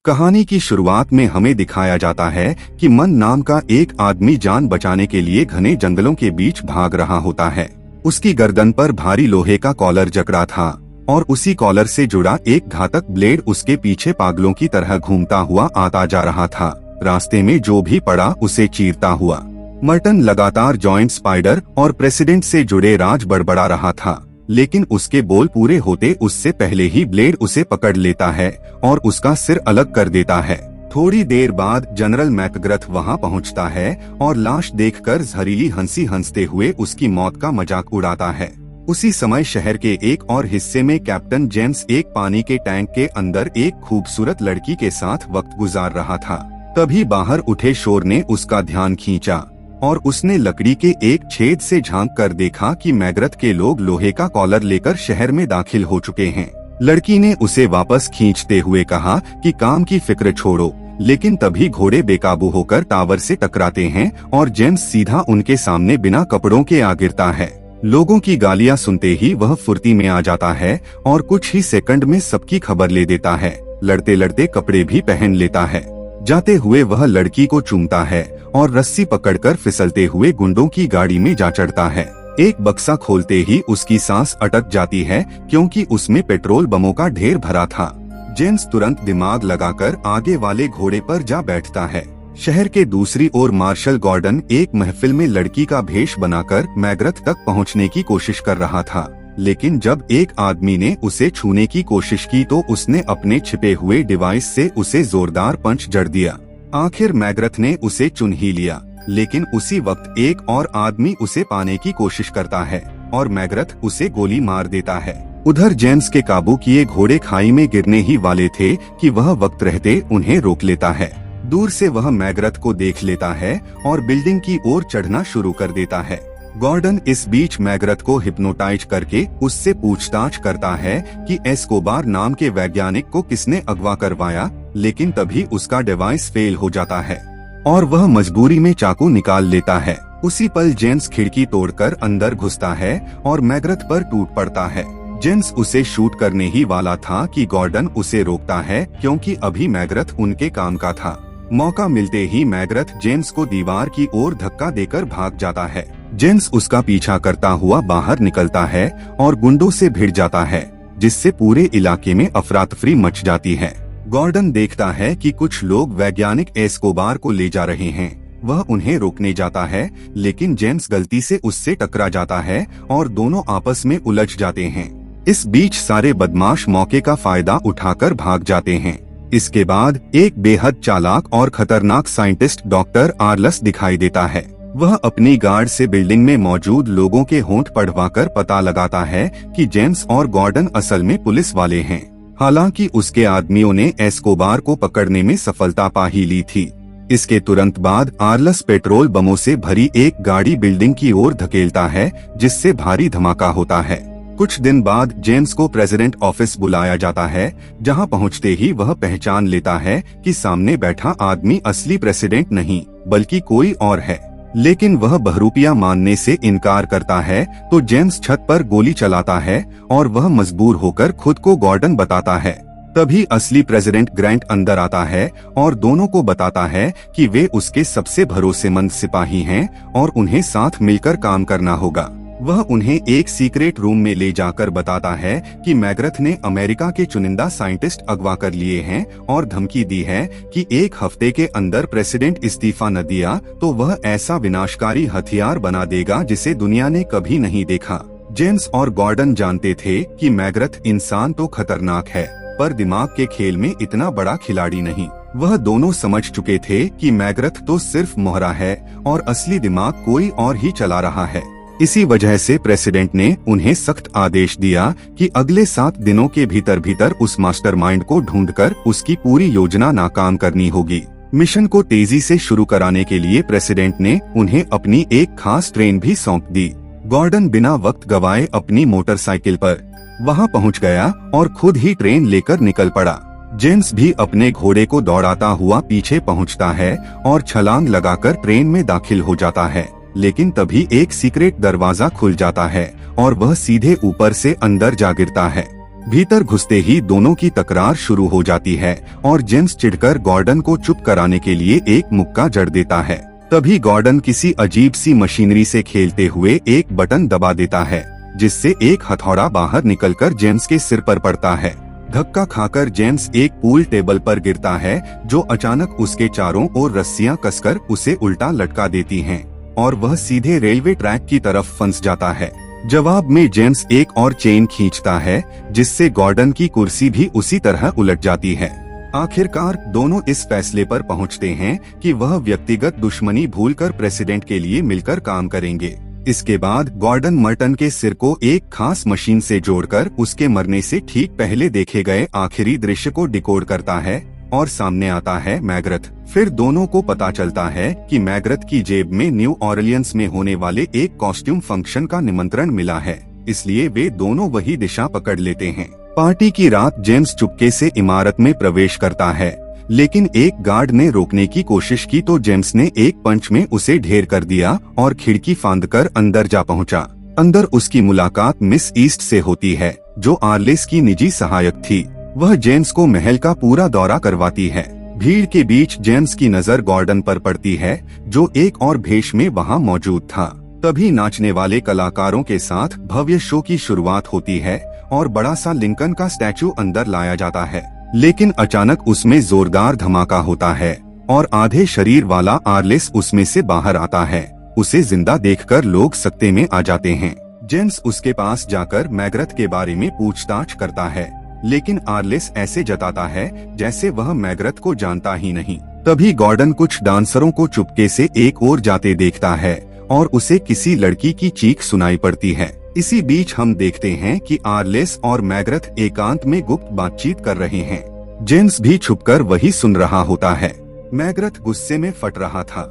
कहानी की शुरुआत में हमें दिखाया जाता है कि मन नाम का एक आदमी जान बचाने के लिए घने जंगलों के बीच भाग रहा होता है। उसकी गर्दन पर भारी लोहे का कॉलर जकड़ा था और उसी कॉलर से जुड़ा एक घातक ब्लेड उसके पीछे पागलों की तरह घूमता हुआ आता जा रहा था। रास्ते में जो भी पड़ा उसे चीरता हुआ। मर्टन लगातार जॉइंट स्पाइडर और प्रेसिडेंट से जुड़े राज बड़बड़ा रहा था, लेकिन उसके बोल पूरे होते उससे पहले ही ब्लेड उसे पकड़ लेता है और उसका सिर अलग कर देता है। थोड़ी देर बाद जनरल मैकग्रथ वहां पहुंचता है और लाश देखकर जहरीली हंसी हंसते हुए उसकी मौत का मजाक उड़ाता है। उसी समय शहर के एक और हिस्से में कैप्टन जेम्स एक पानी के टैंक के अंदर एक खूबसूरत लड़की के साथ वक्त गुजार रहा था। तभी बाहर उठे शोर ने उसका ध्यान खींचा और उसने लकड़ी के एक छेद से झांक कर देखा कि मैकग्रथ के लोग लोहे का कॉलर लेकर शहर में दाखिल हो चुके हैं। लड़की ने उसे वापस खींचते हुए कहा कि काम की फिक्र छोड़ो, लेकिन तभी घोड़े बेकाबू होकर टावर से टकराते हैं और जेम्स सीधा उनके सामने बिना कपड़ों के आ गिरता है। लोगों की गालियां सुनते ही वह फुर्ती में आ जाता है और कुछ ही सेकंड में सबकी खबर ले देता है। लड़ते लड़ते कपड़े भी पहन लेता है। जाते हुए वह लड़की को चूमता है और रस्सी पकड़कर फिसलते हुए गुंडों की गाड़ी में जा चढ़ता है। एक बक्सा खोलते ही उसकी सांस अटक जाती है क्योंकि उसमें पेट्रोल बमों का ढेर भरा था। जेम्स तुरंत दिमाग लगाकर आगे वाले घोड़े पर जा बैठता है। शहर के दूसरी ओर मार्शल गॉर्डन एक महफिल में लड़की का भेष बनाकर मैकग्रथ तक पहुंचने की कोशिश कर रहा था, लेकिन जब एक आदमी ने उसे छूने की कोशिश की तो उसने अपने छिपे हुए डिवाइस से उसे जोरदार पंच जड़ दिया। आखिर मैकग्रथ ने उसे चुन ही लिया, लेकिन उसी वक्त एक और आदमी उसे पाने की कोशिश करता है और मैकग्रथ उसे गोली मार देता है। उधर जेम्स के काबू किए घोड़े खाई में गिरने ही वाले थे कि वह वक्त रहते उन्हें रोक लेता है। दूर से वह मैकग्रथ को देख लेता है और बिल्डिंग की ओर चढ़ना शुरू कर देता है। गॉर्डन इस बीच मैकग्रथ को हिप्नोटाइज करके उससे पूछताछ करता है कि एस्कोबार नाम के वैज्ञानिक को किसने अगवा करवाया, लेकिन तभी उसका डिवाइस फेल हो जाता है और वह मजबूरी में चाकू निकाल लेता है। उसी पल जेम्स खिड़की तोड़कर अंदर घुसता है और मैकग्रथ पर टूट पड़ता है। जेम्स उसे शूट करने ही वाला था कि गॉर्डन उसे रोकता है क्योंकि अभी मैकग्रथ उनके काम का था। मौका मिलते ही मैकग्रथ जेम्स को दीवार की ओर धक्का देकर भाग जाता है। जेम्स उसका पीछा करता हुआ बाहर निकलता है और गुंडों से भिड़ जाता है, जिससे पूरे इलाके में अफरा-तफरी मच जाती है। गॉर्डन देखता है कि कुछ लोग वैज्ञानिक एस्कोबार को ले जा रहे हैं। वह उन्हें रोकने जाता है, लेकिन जेम्स गलती से उससे टकरा जाता है और दोनों आपस में उलझ जाते हैं। इस बीच सारे बदमाश मौके का फायदा उठाकर भाग जाते हैं। इसके बाद एक बेहद चालाक और खतरनाक साइंटिस्ट डॉक्टर आर्लस दिखाई देता है। वह अपनी गार्ड से बिल्डिंग में मौजूद लोगों के होंठ पढ़वाकर पता लगाता है कि जेम्स और गॉर्डन असल में पुलिस वाले हैं। हालांकि उसके आदमियों ने एस्कोबार को पकड़ने में सफलता पा ही ली थी। इसके तुरंत बाद आर्लस पेट्रोल बमों से भरी एक गाड़ी बिल्डिंग की ओर धकेलता है, जिससे भारी धमाका होता है। कुछ दिन बाद जेम्स को प्रेसिडेंट ऑफिस बुलाया जाता है, जहां पहुंचते ही वह पहचान लेता है कि सामने बैठा आदमी असली प्रेसिडेंट नहीं बल्कि कोई और है। लेकिन वह बहरूपिया मानने से इनकार करता है तो जेम्स छत पर गोली चलाता है और वह मजबूर होकर खुद को गॉर्डन बताता है। तभी असली प्रेसिडेंट ग्रैंट अंदर आता है और दोनों को बताता है कि वे उसके सबसे भरोसेमंद सिपाही हैं और उन्हें साथ मिलकर काम करना होगा। वह उन्हें एक सीक्रेट रूम में ले जाकर बताता है कि मैकग्रथ ने अमेरिका के चुनिंदा साइंटिस्ट अगवा कर लिए हैं और धमकी दी है कि एक हफ्ते के अंदर प्रेसिडेंट इस्तीफा न दिया तो वह ऐसा विनाशकारी हथियार बना देगा जिसे दुनिया ने कभी नहीं देखा। जेम्स और गॉर्डन जानते थे कि मैकग्रथ इंसान तो खतरनाक है, पर दिमाग के खेल में इतना बड़ा खिलाड़ी नहीं। वह दोनों समझ चुके थे कि मैकग्रथ तो सिर्फ मोहरा है और असली दिमाग कोई और ही चला रहा है। इसी वजह से प्रेसिडेंट ने उन्हें सख्त आदेश दिया कि अगले 7 दिनों के भीतर उस मास्टरमाइंड को ढूंढकर उसकी पूरी योजना नाकाम करनी होगी। मिशन को तेजी से शुरू कराने के लिए प्रेसिडेंट ने उन्हें अपनी एक खास ट्रेन भी सौंप दी। गॉर्डन बिना वक्त गवाए अपनी मोटरसाइकिल पर वहां पहुंच गया और खुद ही ट्रेन लेकर निकल पड़ा। जेम्स भी अपने घोड़े को दौड़ाता हुआ पीछे पहुंचता है और छलांग लगाकर ट्रेन में दाखिल हो जाता है, लेकिन तभी एक सीक्रेट दरवाजा खुल जाता है और वह सीधे ऊपर से अंदर जा गिरता है। भीतर घुसते ही दोनों की तकरार शुरू हो जाती है और जेम्स चिढ़कर गॉर्डन को चुप कराने के लिए एक मुक्का जड़ देता है। तभी गॉर्डन किसी अजीब सी मशीनरी से खेलते हुए एक बटन दबा देता है, जिससे एक हथौड़ा बाहर निकलकर जेम्स के सिर पर पड़ता है। धक्का खाकर जेम्स एक पूल टेबल पर गिरता है, जो अचानक उसके चारों ओर रस्सियां कसकर उसे उल्टा लटका देती हैं और वह सीधे रेलवे ट्रैक की तरफ फंस जाता है। जवाब में जेम्स एक और चेन खींचता है, जिससे गॉर्डन की कुर्सी भी उसी तरह उलट जाती है। आखिरकार दोनों इस फैसले पर पहुंचते हैं कि वह व्यक्तिगत दुश्मनी भूलकर प्रेसिडेंट के लिए मिलकर काम करेंगे। इसके बाद गॉर्डन मर्टन के सिर को एक खास मशीन से जोड़कर उसके मरने से ठीक पहले देखे गए आखिरी दृश्य को डिकोड करता है और सामने आता है मैग्रथ। फिर दोनों को पता चलता है कि मैग्रथ की जेब में न्यू ऑरलियंस में होने वाले एक कॉस्ट्यूम फंक्शन का निमंत्रण मिला है, इसलिए वे दोनों वही दिशा पकड़ लेते हैं। पार्टी की रात जेम्स चुपके से इमारत में प्रवेश करता है, लेकिन एक गार्ड ने रोकने की कोशिश की तो जेम्स ने एक पंच में उसे ढेर कर दिया और खिड़की फांदकर अंदर जा पहुंचा। अंदर उसकी मुलाकात मिस ईस्ट से होती है, जो आर्लेस की निजी सहायक थी। वह जेम्स को महल का पूरा दौरा करवाती है। भीड़ के बीच जेम्स की नजर गॉर्डन पर पड़ती है, जो एक और भेष में वहां मौजूद था। तभी नाचने वाले कलाकारों के साथ भव्य शो की शुरुआत होती है और बड़ा सा लिंकन का स्टैचू अंदर लाया जाता है, लेकिन अचानक उसमें जोरदार धमाका होता है और आधे शरीर वाला आर्लेस उसमें से बाहर आता है। उसे जिंदा देखकर लोग सकते में आ जाते हैं। जेम्स उसके पास जाकर मैग्रथ के बारे में पूछताछ करता है, लेकिन आर्लेस ऐसे जताता है जैसे वह मैग्रथ को जानता ही नहीं। तभी गॉर्डन कुछ डांसरों को चुपके से एक ओर जाते देखता है और उसे किसी लड़की की चीख सुनाई पड़ती है। इसी बीच हम देखते हैं कि आर्लेस और मैग्रथ एकांत में गुप्त बातचीत कर रहे हैं। जेम्स भी छुपकर वही सुन रहा होता है। मैग्रथ गुस्से में फट रहा था,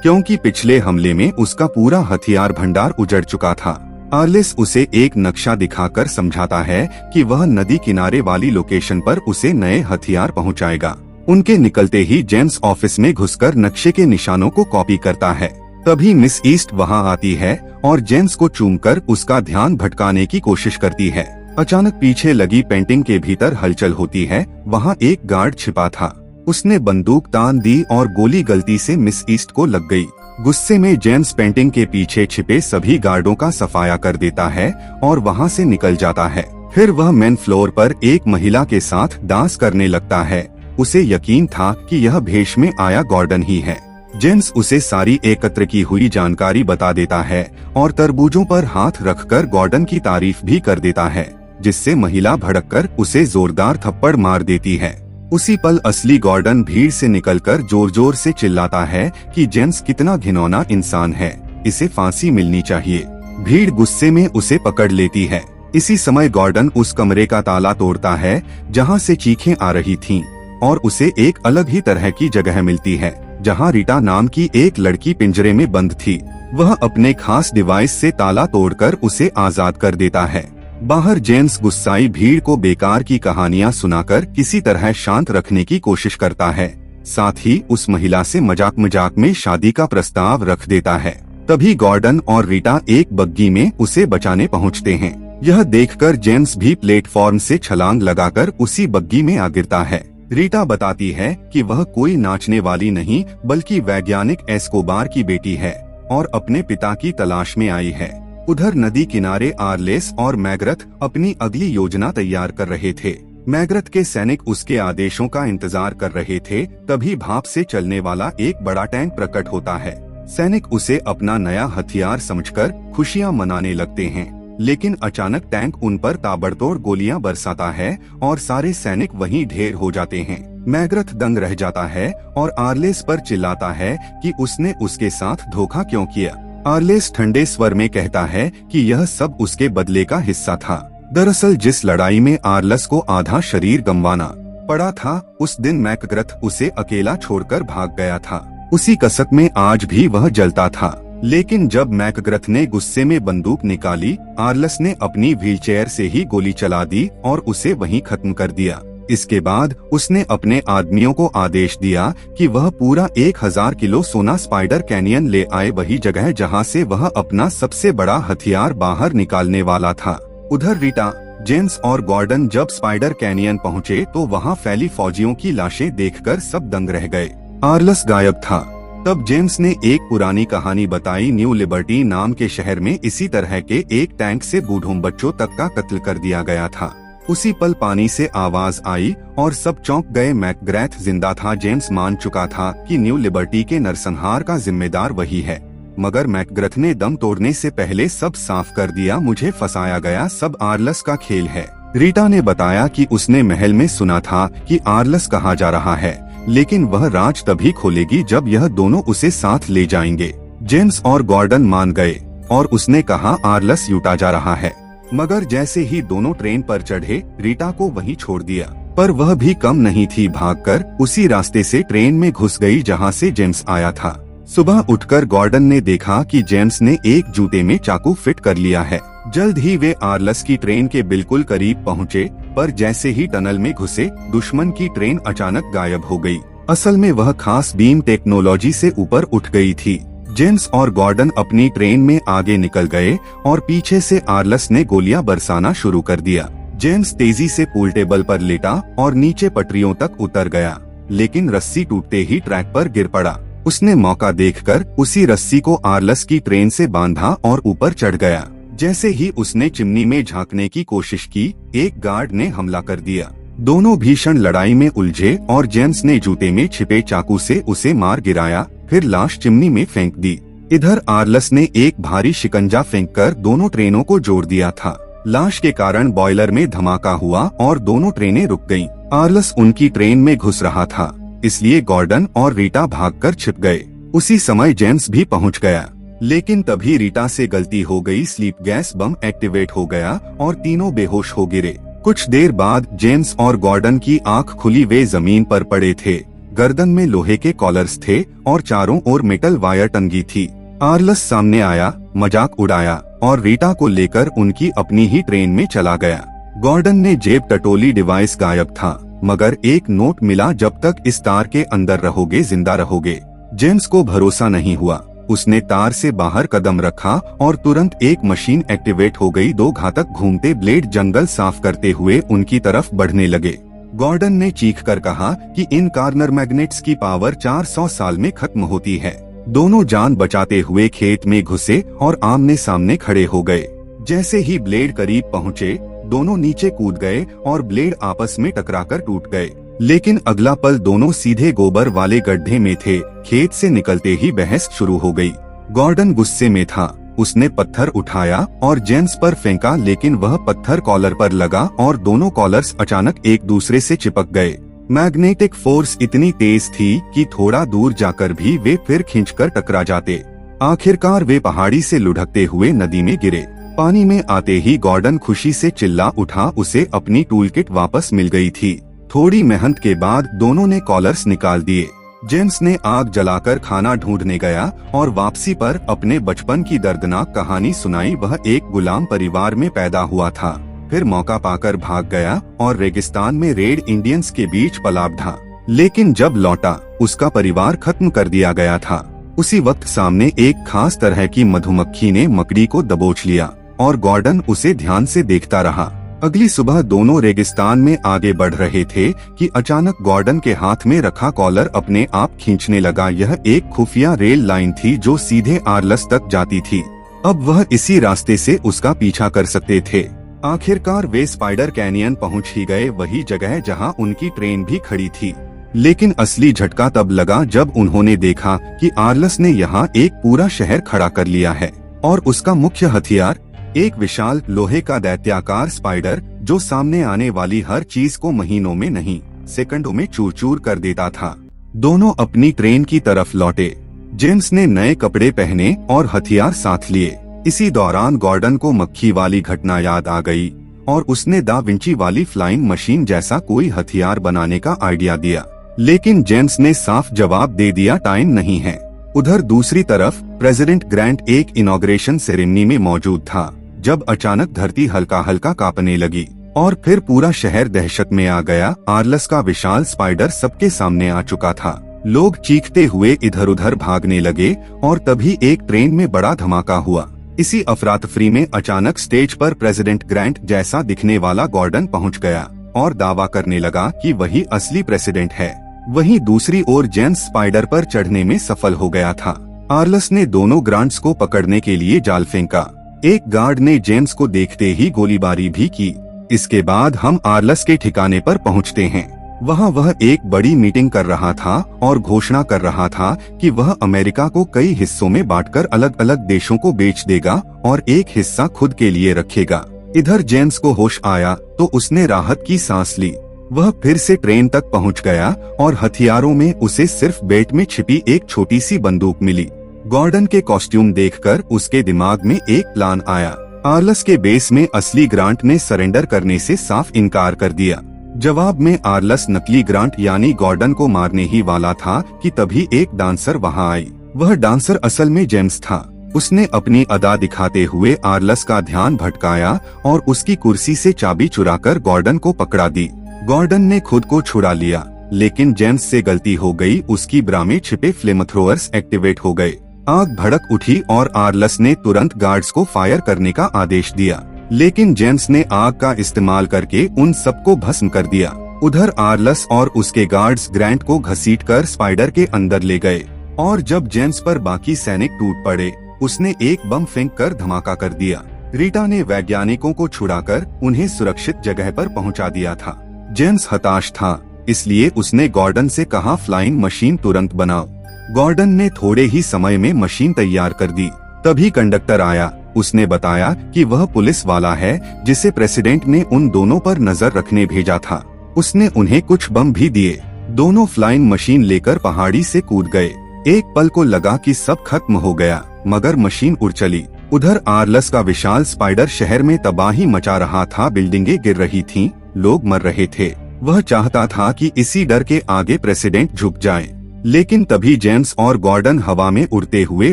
क्योंकि पिछले हमले में उसका पूरा हथियार भंडार उजड़ चुका था। आर्लेस उसे एक नक्शा दिखाकर समझाता है कि वह नदी किनारे वाली लोकेशन पर उसे नए हथियार पहुंचाएगा। उनके निकलते ही जेम्स ऑफिस में घुसकर नक्शे के निशानों को कॉपी करता है। तभी मिस ईस्ट वहां आती है और जेम्स को चूमकर उसका ध्यान भटकाने की कोशिश करती है। अचानक पीछे लगी पेंटिंग के भीतर हलचल होती है। वहां एक गार्ड छिपा था। उसने बंदूक तान दी और गोली गलती से मिस ईस्ट को लग गई। गुस्से में जेम्स पेंटिंग के पीछे छिपे सभी गार्डों का सफाया कर देता है और वहां से निकल जाता है। फिर वह मेन फ्लोर पर एक महिला के साथ डांस करने लगता है। उसे यकीन था कि यह भेष में आया गॉर्डन ही है। जेम्स उसे सारी एकत्र की हुई जानकारी बता देता है और तरबूजों पर हाथ रखकर गॉर्डन की तारीफ भी कर देता है, जिससे महिला भड़ककर उसे जोरदार थप्पड़ मार देती है। उसी पल असली गॉर्डन भीड़ से निकलकर जोर जोर से चिल्लाता है कि जेम्स कितना घिनौना इंसान है, इसे फांसी मिलनी चाहिए। भीड़ गुस्से में उसे पकड़ लेती है। इसी समय गॉर्डन उस कमरे का ताला तोड़ता है जहां से चीखें आ रही थीं, और उसे एक अलग ही तरह की जगह मिलती है, जहां रीटा नाम की एक लड़की पिंजरे में बंद थी। वह अपने खास डिवाइस से ताला तोड़कर उसे आजाद कर देता है। बाहर जेम्स गुस्साई भीड़ को बेकार की कहानियां सुनाकर किसी तरह शांत रखने की कोशिश करता है। साथ ही उस महिला से मजाक मजाक में शादी का प्रस्ताव रख देता है। तभी गॉर्डन और रीटा एक बग्गी में उसे बचाने पहुंचते हैं। यह देखकर जेम्स भी प्लेटफॉर्म से छलांग लगाकर उसी बग्गी में आ गिरता है। रीटा बताती है कि वह कोई नाचने वाली नहीं बल्कि वैज्ञानिक एस्कोबार की बेटी है और अपने पिता की तलाश में आई है। उधर नदी किनारे आर्लेस और मैग्रथ अपनी अगली योजना तैयार कर रहे थे। मैग्रथ के सैनिक उसके आदेशों का इंतजार कर रहे थे। तभी भाप से चलने वाला एक बड़ा टैंक प्रकट होता है। सैनिक उसे अपना नया हथियार समझकर खुशियां मनाने लगते हैं, लेकिन अचानक टैंक उन पर ताबड़तोड़ गोलियां बरसाता है और सारे सैनिक वहीं ढेर हो जाते हैं। मैग्रथ दंग रह जाता है और आर्लेस पर चिल्लाता है कि उसने उसके साथ धोखा क्यों किया। आर्लेस ठंडे स्वर में कहता है कि यह सब उसके बदले का हिस्सा था। दरअसल जिस लड़ाई में आर्लेस को आधा शरीर गंवाना पड़ा था, उस दिन मैग्रथ उसे अकेला छोड़कर भाग गया था। उसी कसक में आज भी वह जलता था। लेकिन जब मैग्रथ ने गुस्से में बंदूक निकाली, आर्लेस ने अपनी व्हीलचेयर से ही गोली चला दी और उसे वहीं खत्म कर दिया। इसके बाद उसने अपने आदमियों को आदेश दिया कि वह पूरा 1000 किलो सोना स्पाइडर कैनियन ले आए, वही जगह जहां से वह अपना सबसे बड़ा हथियार बाहर निकालने वाला था। उधर रीटा, जेम्स और गॉर्डन जब स्पाइडर कैनियन पहुँचे तो वहाँ फैली फौजियों की लाशें देखकर सब दंग रह गए। आर्लस गायब था। तब जेम्स ने एक पुरानी कहानी बताई। न्यू लिबर्टी नाम के शहर में इसी तरह के एक टैंक से बूढ़ों बच्चों तक का कत्ल कर दिया गया था। उसी पल पानी से आवाज आई और सब चौंक गए। मैकग्रैथ जिंदा था। जेम्स मान चुका था कि न्यू लिबर्टी के नरसंहार का जिम्मेदार वही है, मगर मैकग्रैथ ने दम तोड़ने से पहले सब साफ कर दिया। मुझे फंसाया गया, सब आर्लस का खेल है। रीटा ने बताया कि उसने महल में सुना था कि आर्लस कहा जा रहा है, लेकिन वह राज तभी खोलेगी जब यह दोनों उसे साथ ले जाएंगे। जेम्स और गॉर्डन मान गए और उसने कहा आर्लस यूटा जा रहा है। मगर जैसे ही दोनों ट्रेन पर चढ़े, रीटा को वहीं छोड़ दिया। पर वह भी कम नहीं थी। भागकर उसी रास्ते से ट्रेन में घुस गई जहां से जेम्स आया था। सुबह उठकर गॉर्डन ने देखा कि जेम्स ने एक जूते में चाकू फिट कर लिया है। जल्द ही वे आर्लस की ट्रेन के बिल्कुल करीब पहुंचे, पर जैसे ही टनल में घुसे, दुश्मन की ट्रेन अचानक गायब हो गई। असल में वह खास बीम टेक्नोलॉजी से ऊपर उठ गई थी। जेम्स और गॉर्डन अपनी ट्रेन में आगे निकल गए और पीछे से आर्लस ने गोलियां बरसाना शुरू कर दिया। जेम्स तेजी से पूल टेबल पर लेटा और नीचे पटरियों तक उतर गया, लेकिन रस्सी टूटते ही ट्रैक पर गिर पड़ा। उसने मौका देखकर उसी रस्सी को आर्लस की ट्रेन से बांधा और ऊपर चढ़ गया। जैसे ही उसने चिमनी में झांकने की कोशिश की, एक गार्ड ने हमला कर दिया। दोनों भीषण लड़ाई में उलझे और जेम्स ने जूते में छिपे चाकू से उसे मार गिराया, फिर लाश चिमनी में फेंक दी। इधर आर्लस ने एक भारी शिकंजा फेंककर दोनों ट्रेनों को जोड़ दिया था। लाश के कारण बॉयलर में धमाका हुआ और दोनों ट्रेनें रुक गईं। आर्लस उनकी ट्रेन में घुस रहा था, इसलिए गॉर्डन और रीटा भागकर छिप गए। उसी समय जेम्स भी पहुंच गया, लेकिन तभी रीटा से गलती हो गई। स्लीप गैस बम एक्टिवेट हो गया और तीनों बेहोश हो गिरे। कुछ देर बाद जेम्स और गॉर्डन की आंख खुली। वे जमीन पर पड़े थे। गर्दन में लोहे के कॉलर्स थे और चारों ओर मेटल वायर टंगी थी। आर्लस सामने आया, मजाक उड़ाया और रीटा को लेकर उनकी अपनी ही ट्रेन में चला गया। गॉर्डन ने जेब टटोली। डिवाइस गायब था, मगर एक नोट मिला, जब तक इस तार के अंदर रहोगे जिंदा रहोगे। जेम्स को भरोसा नहीं हुआ। उसने तार से बाहर कदम रखा और तुरंत एक मशीन एक्टिवेट हो गई। दो घातक घूमते ब्लेड जंगल साफ करते हुए उनकी तरफ बढ़ने लगे। गॉर्डन ने चीखकर कहा कि इन कार्नर मैग्नेट्स की पावर 400 साल में खत्म होती है। दोनों जान बचाते हुए खेत में घुसे और आमने सामने खड़े हो गए। जैसे ही ब्लेड करीब पहुँचे, दोनों नीचे कूद गए और ब्लेड आपस में टकराकर टूट गए। लेकिन अगला पल दोनों सीधे गोबर वाले गड्ढे में थे। खेत से निकलते ही बहस शुरू हो गई। गॉर्डन गुस्से में था। उसने पत्थर उठाया और जेम्स पर फेंका, लेकिन वह पत्थर कॉलर पर लगा और दोनों कॉलर्स अचानक एक दूसरे से चिपक गए। मैग्नेटिक फोर्स इतनी तेज थी कि थोड़ा दूर जाकर भी वे फिर खींचकर टकरा जाते। आखिरकार वे पहाड़ी से लुढ़कते हुए नदी में गिरे। पानी में आते ही गॉर्डन खुशी से चिल्ला उठा। उसे अपनी टूलकिट वापस मिल गई थी। थोड़ी मेहनत के बाद दोनों ने कॉलर्स निकाल दिए। जेम्स ने आग जलाकर खाना ढूंढने गया और वापसी पर अपने बचपन की दर्दनाक कहानी सुनाई। वह एक गुलाम परिवार में पैदा हुआ था, फिर मौका पाकर भाग गया और रेगिस्तान में रेड इंडियंस के बीच पला बढ़ा। लेकिन जब लौटा, उसका परिवार खत्म कर दिया गया था। उसी वक्त सामने एक खास तरह की मधुमक्खी ने मकड़ी को दबोच लिया और गॉर्डन उसे ध्यान से देखता रहा। अगली सुबह दोनों रेगिस्तान में आगे बढ़ रहे थे कि अचानक गॉर्डन के हाथ में रखा कॉलर अपने आप खींचने लगा। यह एक खुफिया रेल लाइन थी जो सीधे आर्लस तक जाती थी। अब वह इसी रास्ते से उसका पीछा कर सकते थे। आखिरकार वे स्पाइडर कैनियन पहुंच ही गए, वही जगह जहां उनकी ट्रेन भी खड़ी थी। लेकिन असली झटका तब लगा जब उन्होंने देखा कि आर्लस ने यहाँ एक पूरा शहर खड़ा कर लिया है और उसका मुख्य हथियार एक विशाल लोहे का दैत्याकार स्पाइडर, जो सामने आने वाली हर चीज को महीनों में नहीं सेकंडों में चूर चूर कर देता था। दोनों अपनी ट्रेन की तरफ लौटे। जेम्स ने नए कपड़े पहने और हथियार साथ लिए। इसी दौरान गॉर्डन को मक्खी वाली घटना याद आ गई और उसने दा विंची वाली फ्लाइंग मशीन जैसा कोई हथियार बनाने का आइडिया दिया। लेकिन जेम्स ने साफ जवाब दे दिया, टाइम नहीं है। उधर दूसरी तरफ प्रेसिडेंट ग्रांट एक इनॉग्रेशन सेरेमनी में मौजूद था जब अचानक धरती हल्का हल्का कांपने लगी और फिर पूरा शहर दहशत में आ गया। आर्लस का विशाल स्पाइडर सबके सामने आ चुका था। लोग चीखते हुए इधर उधर भागने लगे और तभी एक ट्रेन में बड़ा धमाका हुआ। इसी अफरा-तफरी में अचानक स्टेज पर प्रेसिडेंट ग्रांट जैसा दिखने वाला गॉर्डन पहुंच गया और दावा करने लगा कि वही असली प्रेसिडेंट है। वहीं दूसरी ओर जेम्स स्पाइडर पर चढ़ने में सफल हो गया था। आर्लस ने दोनों ग्रांट्स को पकड़ने के लिए जाल फेंका। एक गार्ड ने जेम्स को देखते ही गोलीबारी भी की। इसके बाद हम आर्लस के ठिकाने पर पहुंचते हैं। वहां वह एक बड़ी मीटिंग कर रहा था और घोषणा कर रहा था कि वह अमेरिका को कई हिस्सों में बांटकर अलग अलग देशों को बेच देगा और एक हिस्सा खुद के लिए रखेगा। इधर जेम्स को होश आया तो उसने राहत की सांस ली। वह फिर से ट्रेन तक पहुंच गया और हथियारों में उसे सिर्फ बेल्ट में छिपी एक छोटी सी बंदूक मिली। गॉर्डन के कॉस्ट्यूम देखकर उसके दिमाग में एक प्लान आया। आर्लस के बेस में असली ग्रांट ने सरेंडर करने से साफ इनकार कर दिया। जवाब में आर्लस नकली ग्रांट यानी गॉर्डन को मारने ही वाला था कि तभी एक डांसर वहां आई। वह डांसर असल में जेम्स था। उसने अपनी अदा दिखाते हुए आर्लस का ध्यान भटकाया और उसकी कुर्सी से चाबी चुराकर गॉर्डन को पकड़ा दी। गॉर्डन ने खुद को छुड़ा लिया, लेकिन जेम्स से गलती हो गई। उसकी ब्रा में छिपे फ्लेमथ्रोअर्स एक्टिवेट हो गए। आग भड़क उठी और आर्लस ने तुरंत गार्ड्स को फायर करने का आदेश दिया, लेकिन जेम्स ने आग का इस्तेमाल करके उन सबको भस्म कर दिया। उधर आर्लस और उसके गार्ड्स ग्रांट को घसीटकर स्पाइडर के अंदर ले गए और जब जेम्स पर बाकी सैनिक टूट पड़े, उसने एक बम फेंक कर धमाका कर दिया। रीटा ने वैज्ञानिकों को छुड़ाकर उन्हें सुरक्षित जगह पर पहुंचा दिया था। जेम्स हताश था, इसलिए उसने गॉर्डन से कहा फ्लाइंग मशीन तुरंत बनाओ। गॉर्डन ने थोड़े ही समय में मशीन तैयार कर दी। तभी कंडक्टर आया। उसने बताया कि वह पुलिस वाला है जिसे प्रेसिडेंट ने उन दोनों पर नजर रखने भेजा था। उसने उन्हें कुछ बम भी दिए। दोनों फ्लाइंग मशीन लेकर पहाड़ी से कूद गए। एक पल को लगा कि सब खत्म हो गया, मगर मशीन उड़ चली। उधर आर्लस का विशाल स्पाइडर शहर में तबाही मचा रहा था। बिल्डिंगें गिर रही थीं, लोग मर रहे थे। वह चाहता था कि इसी डर के आगे प्रेसिडेंट झुक जाए, लेकिन तभी जेम्स और गॉर्डन हवा में उड़ते हुए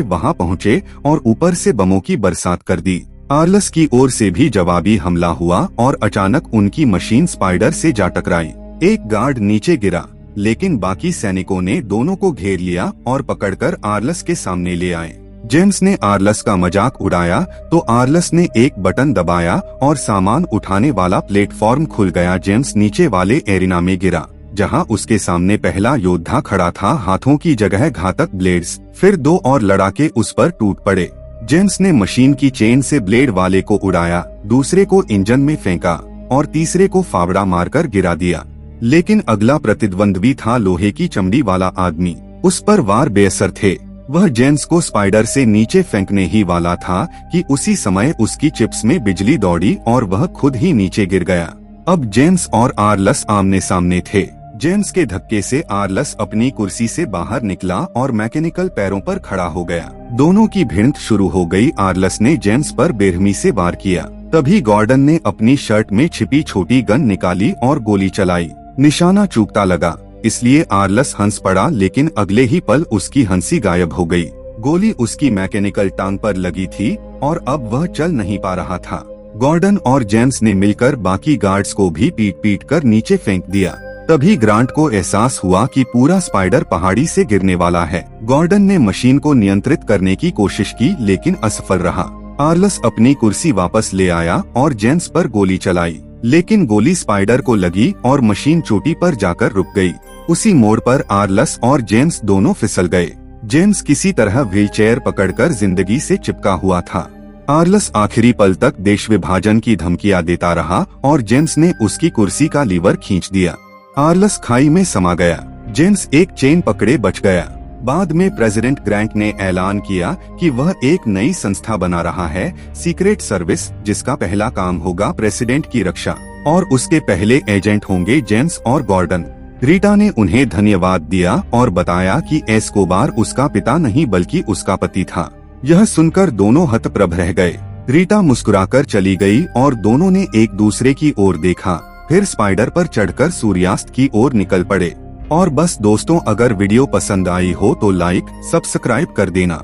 वहां पहुंचे और ऊपर से बमों की बरसात कर दी। आर्लस की ओर से भी जवाबी हमला हुआ और अचानक उनकी मशीन स्पाइडर से जा टकराई। एक गार्ड नीचे गिरा, लेकिन बाकी सैनिकों ने दोनों को घेर लिया और पकड़कर आर्लस के सामने ले आए। जेम्स ने आर्लस का मजाक उड़ाया तो आर्लस ने एक बटन दबाया और सामान उठाने वाला प्लेटफॉर्म खुल गया। जेम्स नीचे वाले एरिना में गिरा, जहां उसके सामने पहला योद्धा खड़ा था, हाथों की जगह घातक ब्लेड्स। फिर दो और लड़ाके उस पर टूट पड़े। जेम्स ने मशीन की चेन से ब्लेड वाले को उड़ाया, दूसरे को इंजन में फेंका और तीसरे को फावड़ा मारकर गिरा दिया। लेकिन अगला प्रतिद्वंद्वी था लोहे की चमड़ी वाला आदमी। उस पर वार बेअसर थे। वह जेम्स को स्पाइडर से नीचे फेंकने ही वाला था कि उसी समय उसकी चिप्स में बिजली दौड़ी और वह खुद ही नीचे गिर गया। अब जेम्स और आर्लस आमने सामने थे। जेम्स के धक्के से आर्लस अपनी कुर्सी से बाहर निकला और मैकेनिकल पैरों पर खड़ा हो गया। दोनों की भिड़ंत शुरू हो गई। आर्लस ने जेम्स पर बेरहमी से वार किया। तभी गॉर्डन ने अपनी शर्ट में छिपी छोटी गन निकाली और गोली चलाई। निशाना चूकता लगा, इसलिए आर्लस हंस पड़ा, लेकिन अगले ही पल उसकी हंसी गायब हो गई। गोली उसकी मैकेनिकल टांग पर लगी थी और अब वह चल नहीं पा रहा था। गॉर्डन और जेम्स ने मिलकर बाकी गार्ड्स को भी पीट पीट कर नीचे फेंक दिया। तभी ग्रांट को एहसास हुआ कि पूरा स्पाइडर पहाड़ी से गिरने वाला है। गॉर्डन ने मशीन को नियंत्रित करने की कोशिश की, लेकिन असफल रहा। आर्लस अपनी कुर्सी वापस ले आया और जेम्स पर गोली चलाई, लेकिन गोली स्पाइडर को लगी और मशीन चोटी पर जाकर रुक गई। उसी मोड़ पर आर्लस और जेम्स दोनों फिसल गए। जेम्स किसी तरह व्हीलचेयर पकड़कर जिंदगी से चिपका हुआ था। आर्लस आखिरी पल तक देश विभाजन की धमकियां देता रहा और जेम्स ने उसकी कुर्सी का लीवर खींच दिया। आर्लस खाई में समा गया। जेम्स एक चेन पकड़े बच गया। बाद में प्रेसिडेंट ग्रांट ने ऐलान किया कि वह एक नई संस्था बना रहा है, सीक्रेट सर्विस, जिसका पहला काम होगा प्रेसिडेंट की रक्षा और उसके पहले एजेंट होंगे जेम्स और गॉर्डन। रीटा ने उन्हें धन्यवाद दिया और बताया कि एस्कोबार उसका पिता नहीं बल्कि उसका पति था। यह सुनकर दोनों हतप्रभ रह गए। रीटा मुस्कुराकर चली गई और दोनों ने एक दूसरे की ओर देखा, फिर स्पाइडर पर चढ़कर सूर्यास्त की ओर निकल पड़े। और बस दोस्तों, अगर वीडियो पसंद आई हो तो लाइक, सब्सक्राइब कर देना।